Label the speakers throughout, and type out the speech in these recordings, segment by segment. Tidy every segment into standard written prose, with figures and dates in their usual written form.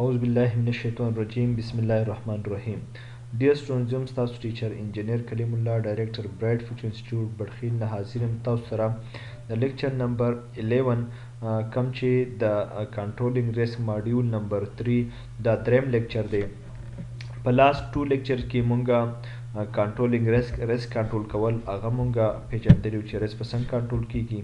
Speaker 1: أعوذ بالله من الشيطان الرجيم بسم الله الرحمن الرحيم. Dear students, زم ستاسو ټیچر انجینیر کلیم الله ډایریکټر برایټ فیوچر انسټیټیوټ بړخیل نه حاضر یم تاسو سره د لیکچر نمبر 11 کم چې د کنټرولینګ ریسک ماډیول نمبر 3 دا دریم لیکچر دی. په لاست ټو لیکچر کې مونږه کنټرولینګ ریسک کنټرول کول هغه مونږه پیژندلي چې ریسک په څنګه کنټرول کیږي.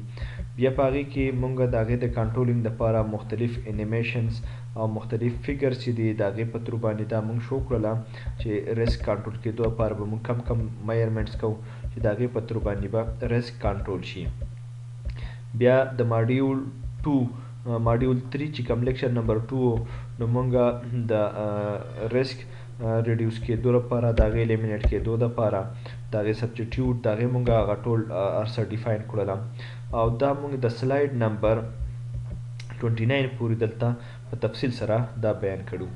Speaker 1: بیا په هغې کې مونږ د هغې د کنټرولینګ دپاره مختلف انیمیشنز او مختلف فیګرز چې دي د هغې په ترو باندې دا مونږ شو کړله چې ریسک کنټرول کېدو لپاره به مونږ کم کم میجرمنټس کوو چې د هغې په ترو باندې به ریسک کنټرول شي. بیا د ماډیول 2 ماډیول 3 چې کوم لیکچر نمبر 2 نو مونږ د ریسک ریډیوس کېدو لپاره د هغې الیمینیټ کېدو دپاره د هغې سبسټیټیوټ د هغې مونږ هغه ټول ارسه ډیفاین کړله او دا مونږ د سلاید نمبر 29 پورې دلته په تفصیل سره دا بیان کړو.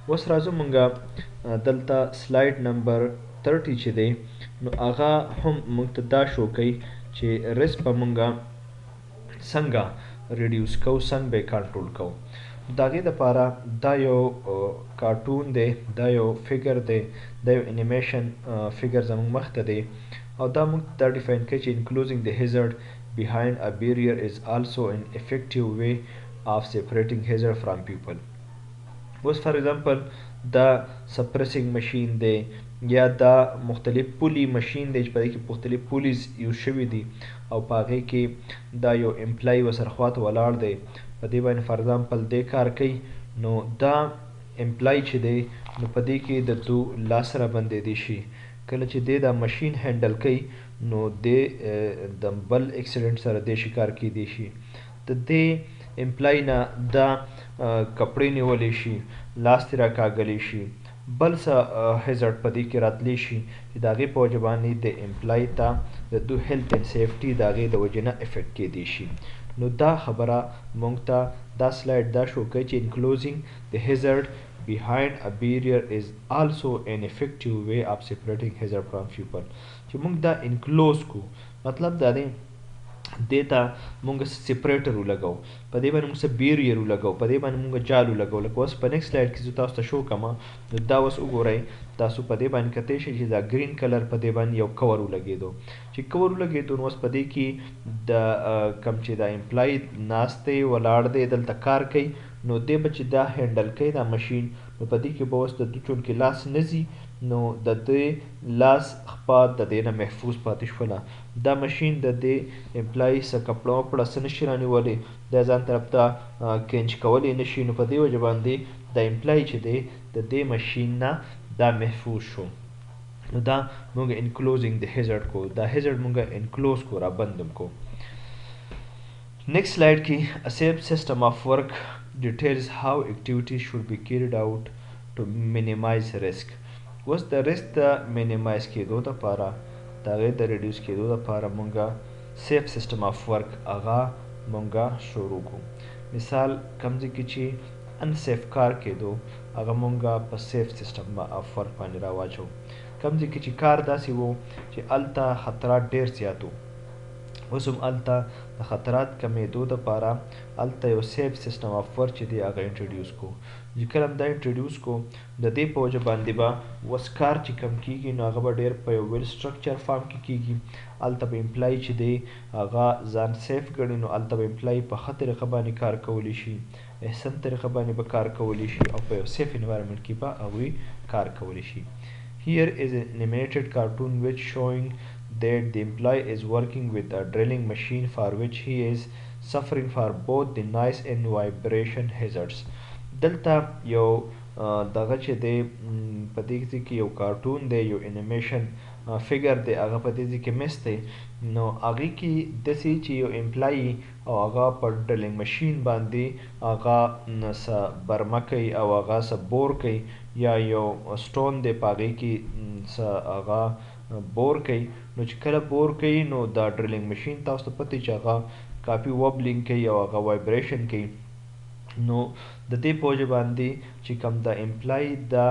Speaker 1: اوس راځو مونږه دلته سلاید نمبر 30 چې دی نو هغه هم مونږ ته دا شو کوي چې ریسک به مونږه څنګه ریډیوس کوو، څنګه به یې کنټرول کوو. د هغې دپاره دا یو کارټون دی، دا یو فګر دی، دا یو انیمیشن فګر زموږ مخته دی او دا مونږ دا ډیفاین کوي چې including the hazard behind a barrier is also an effective way of separating hazard from people. اوس فار ایگزامپل دا سپریسنګ ماشین دی یا دا مختلف پولی ماشین دی چې په دې کې مختلف پولیز یوز شوي دي او په هغې کې دا یو امپلای ورسره خواته ولاړ دی په دې باندې فار ایگزامپل دی کار کوي نو دا امپلای چې دی نو په دې کې د دو لاس سره بندېدی شي. کله چې دی دا ماشین هینډل کوي نو دی د بل اکسیډنټ سره دی شکار کیدی شي. د دې امپلای نه دا کپړې نیولی شي، لاس ترې راکاږلی شي، بل څه هیزرډ په دې کې راتلی شي چې د هغې په وجه باندې د امپلای ته د دو هیلث اینډ سیفټي د هغې د وجې نه افیکټ کیدی شي. نو دا خبره موږ ته دا سلایډ دا شو کوي چې انکلوزینګ د هیزرډ behind a barrier is also an effective way of separating hazard from people. چې موږ دا انکلوز کو مطلب دا دی دې ته مونږ سپریټر ولګو، په دې باندې مونږ بیریر ولګو، په دې باندې مونږ جال ولګو. لکه اوس په نیکسټ سلایډ کې زه تاسو ته شو کومه نو دا اوس وګورئ تاسو په دې باندې کتی شئ چې دا ګرین کلر په دې باندې یو کور ولګېدو. چې کور ولګېدو نو اوس په دې کې د کم چې دا امپلای ناست دی ولاړ دی دلته کار کوي نو دې به چې دا هینډل کوي دا ماشین نو په دې کې به اوس د دو چونکې لاس نه ځي نو د دې لاس خپا د دې نه محفوظ پاتې شوله. دا ماشین د دې امپلای څه کپړه وپړه څه نشي رانیولی، دا ځان طرف ته کینچ کولی نشي نو په دې وجه باندې د امپلای چې دی د دې ماشین نه دا محفوظ شو. نو دا مونږ انکلوزینګ د هیزرډ کو، دا هیزرډ مونږ انکلوز کو را بندم کو. نیکسٹ سلایډ کې a safe system of work details how activities should be carried out to minimize risk. اوس د ریسک د مینیمایز کېدو دپاره د هغې د ریډیوس کېدو دپاره مونږه سیف سیسټم آف ورک هغه مونږه شروع کړو. مثال کوم ځای کې چې انسیف کار کېدو هغه مونږه په سیف سیسټم آف ورک باندې راواچو. کوم ځای کې چې کار داسې و چې هلته خطرات ډېر زیات و، اوس هم هلته د خطرات کمېدو دپاره هلته یو سیف سیسټم آف ورک چې دی هغه انټروډیوس کړو. چې کله هم دا انټروډیوس کړو د دې په وجه باندې به اوس کار چې کم کېږي نو هغه به ډېر په یو ویل سټرکچر فارم کې کېږي. هلته به امپلای چې دی هغه ځان سیف ګڼي نو هلته به امپلای په ښه طریقه باندې کار کولی شي، احسن طریقه باندې به کار کولی شي او په یو سیف انوایرمنټ کې به هغوی کار کولی شي. Here is an animated cartoon which showing that the employee is working with a drilling machine for which he is suffering for both the noise and vibration hazards. دلته یو دغه چې دی په دې کې یو کارټون دی، یو انیمیشن فګر دی، هغه په دې کې مس دی نو هغې کې داسې چې یو امپلای او هغه په ډرلینګ ماشین باندې هغه څه برمه کوي او هغه څه بور کوي یا یو سټون دی په هغې کې څه هغه بور کوي. نو چې کله بور کوي نو دا ډرلینګ ماشین تاسو ته پته چې هغه کافي وبلینګ کوي او هغه وایبریشن کوي. نو د دې په وجه باندې چې کوم د امپلای دا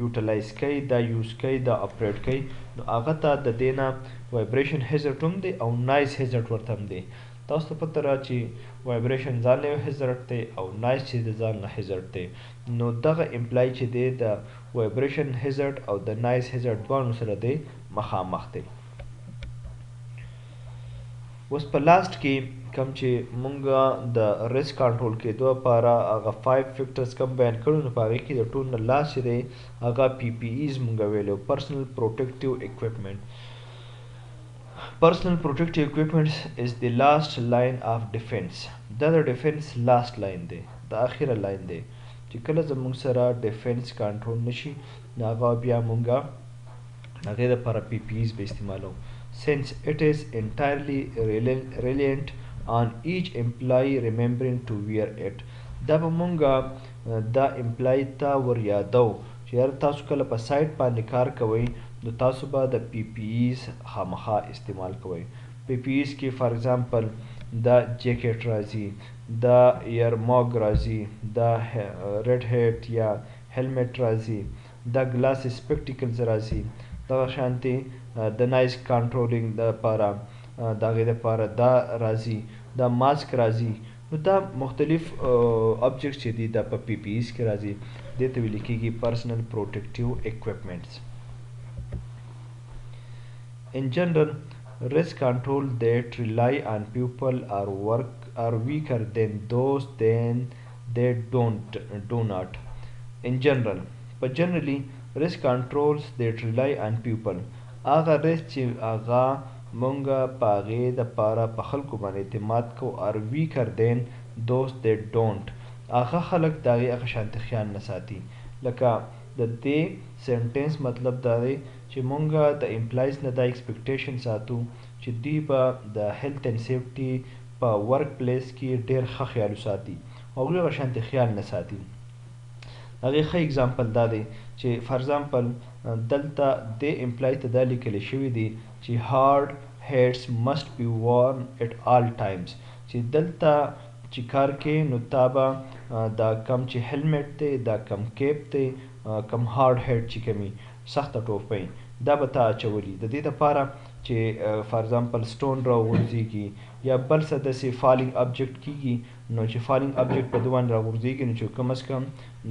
Speaker 1: یوټیلایز کوي، دا یوز کوي، دا اپریټ کوي نو هغه ته د دې نه وایبریشن هیزرډ هم دی او نایز هیزرډ ورته هم دی. تاسو ته پته را چې وایبریشن ځان له هزارت دی او نایز چې د ځان له هزارت دی نو دغه امپلای چې دی د وایبریشن هزارت او د نایز هزارت دواړو سره دی مخامخ دی. اوس په لاست کې کوم چې مونږ د ریسک کنټرول کېدو لپاره هغه 5 فیکټرز کوم بیان کړو نو په هغې کې د ټول نه لاست چې دی هغه پی پی ایز مونږ ویلو پرسنل پروټیکټیو اکوپمنټ. Personal protective equipment is the last line of defense. دا د ډیفنس لاست لاین دی، د اخیره لاین دی چې کله زموږ سره ډیفنس کنټرول نشي نو هغه بیا مونږ هغې دپاره پی پی ایز به استعمالو since it is entirely reliant on each employee remembering to wear it. دا به مونږ دا امپلای ته ور یادو چې یاره تاسو کله په سایټ باندې کار کوئ نو تاسو به د پی پی ایز خامخا استعمال کوئ. پی پی ایز کې فار ایگزامپل دا جیکټ راځي، دا ایرماگ راځي، دا ریډ هیټ یا هیلمټ راځي، دا ګلاس سپیکټیکلز راځي، دغه شانتي د نایز کنټرولینګ دپاره د هغې دپاره دا راځي، دا ماسک راځي. نو دا مختلف آبجیکټس چې دي دا په پی پی ایز کې راځي، دې ته ویل کېږي پرسنل پروټیکټیو اکوپمنټس. In general, risk control that rely on people are weaker than those that do not. In general, but generally, risk controls that rely on people هغه risk چې هغه مونږ په هغې دپاره په خلکو باندې اعتماد کوو are weaker than those that don't. هغه خلک د هغې هغه شانتې خیال نه ساتي. لکه د دې سنټنس مطلب دا دی چې مونږ د امپلایز نه دا ایکسپیکټیشن ساتو چې دوی به د هیلث اینډ سیفټي په ورک پلیس کې ډېر ښه خیال وساتي او هغوی هغه شانتې خیال نه ساتي. هغې ښه اګزامپل دا دی چې فار ایگزامپل دلته دې امپلای ته دا لیکلی شوي دي چې هارډ هیډس مسټ بی وارن ایټ آل ټایمز چې دلته چې کار کې نو تا به دا کم چې هیلمټ دی، دا کم کیپ دی، کم هارډ هیډ چې کمي سخته ټوپۍ دا به تا اچولي د دې دپاره چې فار ایگزامپل سټون راغورځېږي یا بل څه داسې فالینګ ابجیکټ کېږي نو چې فالینګ ابجیکټ په ده باندې راغورځېږي نو چې کم از کم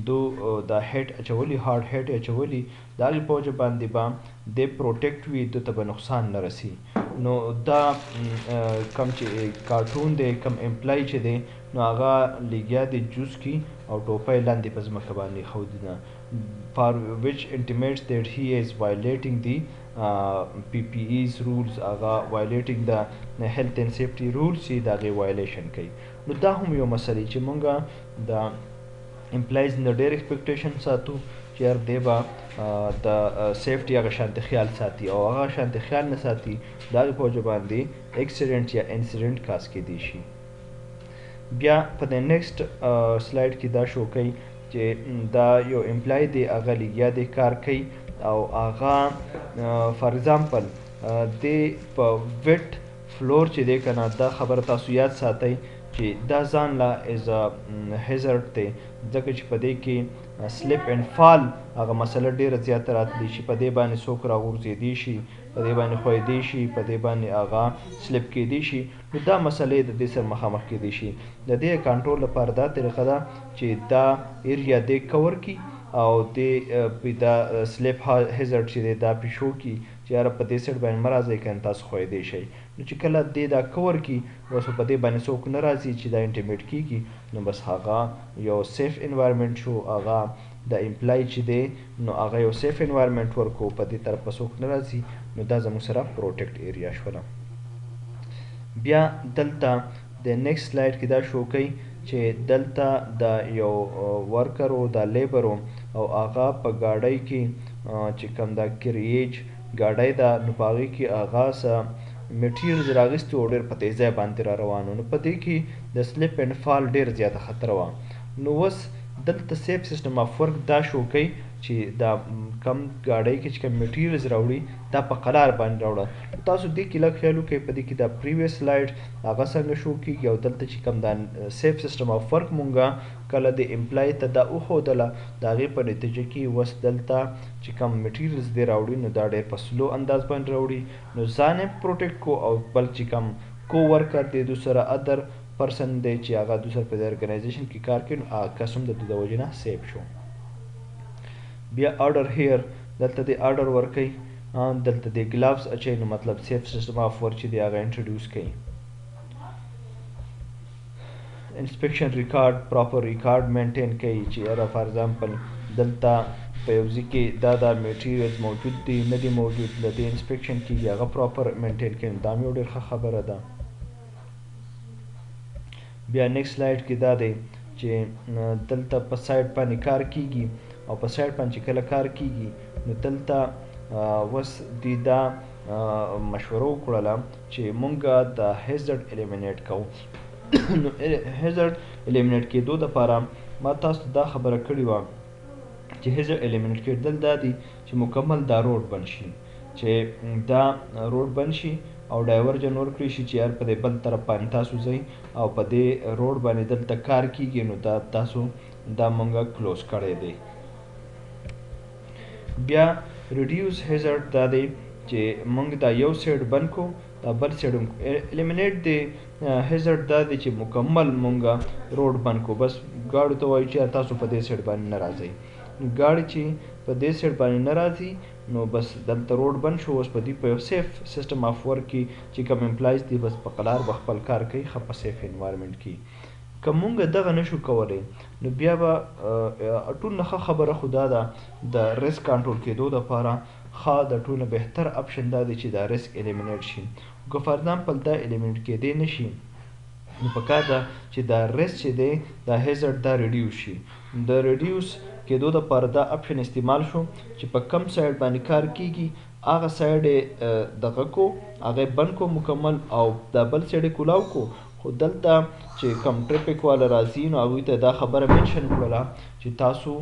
Speaker 1: دو دا هیډ اچولي هارډ هیډ یې اچولي د هغې په وجه باندې به دی پروټیکټ وي، ده ته به نقصان نه رسي. نو دا کم چې کارټون دی کم امپلای چې دی نو هغه لګیا دی جوس کی او ټوپۍ لاندې په ځمکه باندې ایښودي ده for which intimates that he is violating the PPE's rules هغه violating the health and safety rules چې د هغې violation کوي. نو دا هم یو مسلې چې مونږ د امپلایز نه ډېر ایکسپیکټیشن ساتو چې یار دی به د سیفټي هغه شانتې خیال ساتي او هغه شانتې خیال نه ساتي د هغې په وجه باندې اکسیډنټ یا انسیډنټ کاز کیدی شي. بیا په د نیکسټ سلایډ کې دا شو کوي چې دا یو امپلای دی هغه لګیا دی کار کوي او هغه فار ایگزامپل دی په ویټ فلور چې دی که نه دا خبره تاسو یاد ساتئ چې دا ځان لا از هیزرډ دی ځکه چې په دې کې سلیپ اینډ فال هغه مسله ډېره زیاته راتلی شي، په دې باندې څوک راغورځېدی شي، په دې باندې ښویېدی شي، په دې باندې هغه سلیپ کیدی شي. نو دا مسلې د دې سره مخامخ کیدی شي. د دې کنټرول لپاره دا طریقه ده چې دا ایریا دی کور کی او د دا سلیپ هیزرډ چې دی دا پیشو کی چې یاره په دې سیټ باندې مه راځئ که نه تاسو ښویېدی شئ. نو چې کله دی دا کور کی اوس په دې باندې څوک نه راځي چې دا انټیمیټ کیږي نو بس هغه یو سیف انوایرمنټ شو، هغه د امپلای چې دی نو هغه یو سیف انوایرمنټ ورکو، په دې طرف به څوک نه راځي نو دا زموږ سره پروټیکټ ایریا شوله. بیا دلته د نیکسټ سلایډ کې دا شو کوي چې دلته د یو ورکر و دا لیبر او هغه په ګاډۍ کې چې کوم دا کریج ګاډۍ ده نو په هغې کې هغه څه میټیریلز راغیستي و ډېر په تیزۍ باندې را روان و نو په دې کې د سلیپ اینډ فال ډېر زیاته خطر وه. نو اوس دلته سیف سیسټم آف ورک دا شو کوي چې دا کم ګاډۍ کې چې کوم میټیریلز راوړي دا په قرار باندې راوړه. تاسو دې کې لږ خیال وکړئ په دې کې دا پریویس سلایډ هغه څنګه شو کېږي او دلته چې کوم دا سیف سیسټم آف ورک مونږه کله د امپلای ته دا وښودله د هغې په نتیجه کې اوس دلته چې کوم میټیریلز دی راوړي نو دا ډېر په سلو انداز باندې راوړي نو ځان یې پروټیکټ کو او بل چې کوم کو ورکر دی دوسره ادر پرسن دی چې هغه دوسر په دې ارګنایزیشن کې کار کوي هغه کس هم د وجې نه سیف شو. بیا آرډر هیر دلته د آرډر ورکوي دلته د ګلافز اچوي نو مطلب سیف سیسټم آف ورک چې دی هغه انټروډیوس کوي. انسپیکشن ریکارډ پراپر ریکارډ مینټین کوي چې یاره فار ایگزامپل دلته په یو ځای کې دا میټیریلز موجود دي نه دي موجود د دې انسپیکشن کېږي هغه پراپر مینټین کوي دا هم یو ډېر ښه خبره ده. بیا نیکسٹ سلایډ کې دا دی چې دلته په سایډ باندې کار کیږي او په سایډ باندې چې کله کار کیږي نو دلته اوس دوی دا مشوره وکړله چې مونږ د هیزرډ الیمینیټ کوو. نو هیزرډ الیمینیټ کېدو دپاره ما تاسو ته دا خبره کړې وه چې هیزرډ الیمینیټ کېدل دا دي چې مکمل دا روډ بند شي چې دا روډ بند شي او ډایورجن ورکړی شي چې یار په دې بل طرف باندې تاسو ځئ او په دې روډ باندې دلته کار کیږي نو دا تاسو دا مونږه کلوز کړی دی. بیا ریډیوس هیزرډ دا دی چې مونږ دا یو سایډ بند کو دا بل سایډ الیمینیټ دی هیزرډ دا دی چې مکمل مونږه روډ بند کو بس ګاډو ته وایو چې تاسو په دې سایډ باندې نه راځئ. ګاډي چې په دې سایډ باندې نه راځي نو بس دلته روډ بند شو اوس په دې په یو سیف سیسټم آف ورک کې چې کوم امپلایز دي بس په قلار به خپل کار کوي ښه په سیف انوایرمنټ کې. که مونږ دغه نشو کولی نو بیا به ټول نه ښه خبره خو دا ده د ریسک کنټرول کېدو دپاره ښه د ټولو بهتر اپشن دا دی چې دا ریسک الیمینیټ شي. که فار ایگزامپل دا الیمینیټ کېدی نشي نو پکار ده چې دا ریسک چې دی دا هیزرډ دا ریډیوس شي. د ریډیوس کېدو دپاره دا اپشن استعمال شو چې په کم سایډ باندې کار کیږي هغه سایډ یې دغه کو هغه یې بند کو مکمل او دا بل سایډ یې کولاو کو. خو دلته چې کم ټریفک والا راځي نو هغوی ته دا خبره مینشن کړله چې تاسو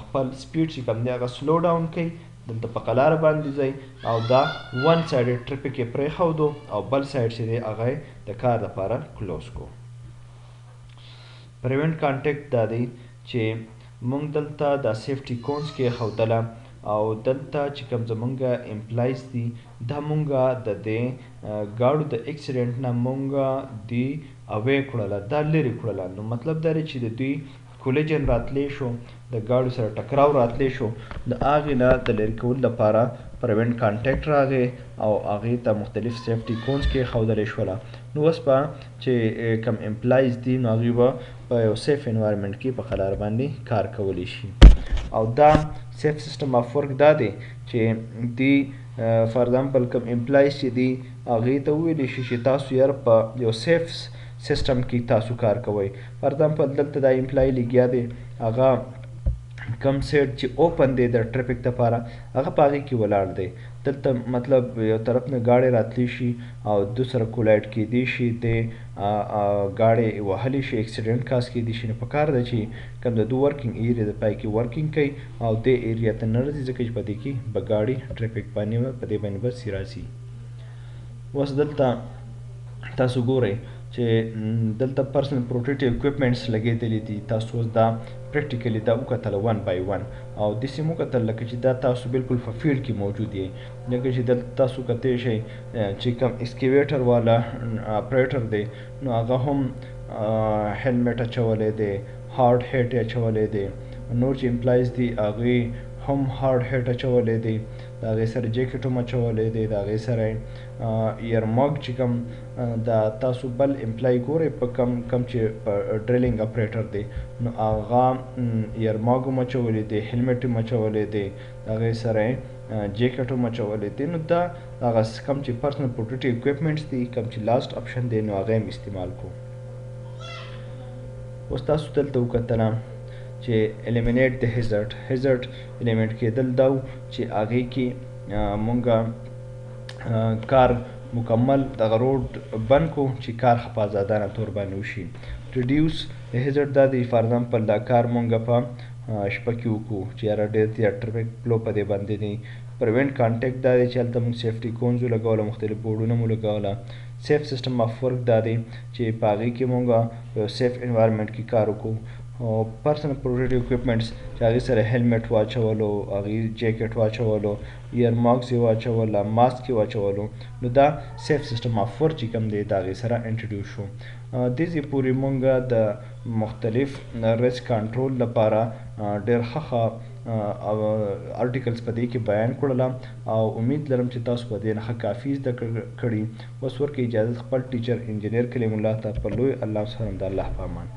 Speaker 1: خپل سپیډ چې کوم دی هغه سلو ډاون کوئ دلته په قلاره باندې ځئ او دا ون سایډ ټریفک یې پرېښودو او بل سایډ چې دی هغه یې د کار دپاره کلوز کو. پریونټ کانټیکټ دا دی چې مونږ دلته دا سیفټي کونز کې ښودله او دلته چې کوم زمونږ امپلایز دي دا مونږه د دې ګاډو د اکسیډنټ نه مونږه دی اوی کړله دا لرې کړله. نو مطلب دا دی چې د دوی کولیجن راتلی شو د ګاډو سره ټکراو راتلی شو د هغې نه د لرې کولو لپاره پریونټ کانټیکټ راغی او هغې ته مختلف سیفټي کونز کې ښودلی شوله. نو اوس به چې کوم امپلایز دي نو هغوی به په یو سیف انوایرمنټ کې په قلار باندې کار کولی شي. او دا سیف سیسټم آف ورک دا دی چې دی فار ایگزامپل کوم امپلایز چې دی هغې ته وویلی شي چې تاسو یار په یو سیف سیسټم کې تاسو کار کوئ. فار ایگزامپل دلته دا امپلای لګیا دی هغه کم سیټ چې اوپن دی د ټریفک دپاره هغه په هغې کې ولاړ دی. دلته مطلب یو طرف نه ګاډی راتلی شي او دو سره کولایډ کېدی شي د ګاډی وهلی شي اکسیډنټ کاز کېدی شي. نو پکار ده چې کوم د دو ورکینګ ایریا د پای کې ورکینګ کوي او دې ایریا ته نه راځي ځکه چې په دې کې به ګاډي ټریفک باندې په دې باندې به سي. اوس دلته تاسو ګورئ چې دلته پرسنل پروټیکټیو اکوپمنټس لګېدلي دي. تاسو اوس دا پریکټیکلی دا وکتله ون بای ون او داسې مو وکتل لکه چې دا تاسو بالکل په فیلډ کې موجود یې لکه چې دلته تاسو کتی شئ چې کوم اسکیویټر والا اپریټر دی نو هغه هم هیلمټ اچولی دی هارډ هیټ یې اچولی دی. نور چې امپلایز دي هغوی هم هارډ هیټ اچولی دی د هغې سره جیکټ هم اچولی دی د هغې سره ایرماګ چې کوم دا تاسو بل امپلای ګورئ په کم چې په ډریلینګ اپریټر دی نو هغه ایرماګ هم اچولی دی هیلمټ هم اچولی دی د هغې سره جیکټ هم اچولی دی. نو دا هغه کم چې پرسنل پروټیکټیو اکوپمنټس دي کم چې لاست اپشن دی نو هغه هم استعمال کو. اوس تاسو دلته وکتله چې الیمینیټ د هیزرډ الیمینټ کېدل دا چې هغې کې مونږه کار مکمل دغه روډ بند کو چې کار ښه په ازادانه طور باندې وشي. ریډیوس د هیزرډ دا دی فار ایگزامپل دا کار مونږه په شپه کې وکړو چې یاره ډېر زیات ټرافیک فلو په دې باندې دی. پریونټ کانټیکټ دا دی چې هلته مونږ سیفټي کونز ولګوله مختلف بورډونه مو لګوله. سیف سیسټم آف ورک دا دی چې په هغې کې مونږه په یو سیف انوایرمنټ کې کار وکړو پرسنل پروټیکټیو اکوپمنټس چې هغې سره هیلمټ واچولو، هغې جیکټ واچولو، ایئر ماکس یې واچوله، ماسک یې واچولو، نو دا سیف سیسټم آف ورک چې کوم دی د هغې سره انټروډیوس شو. دې ځای پورې مونږ د مختلف ریسک کنټرول لپاره ډېر ښه ارټیکلز په دې کې بیان کړله او امید لرم چې تاسو په دې نه ښه کافي زده کړي. اوس ورکړئ اجازه خپل ټیچر انجینیر کلیم الله ته په لوی الله سره د الله په امان.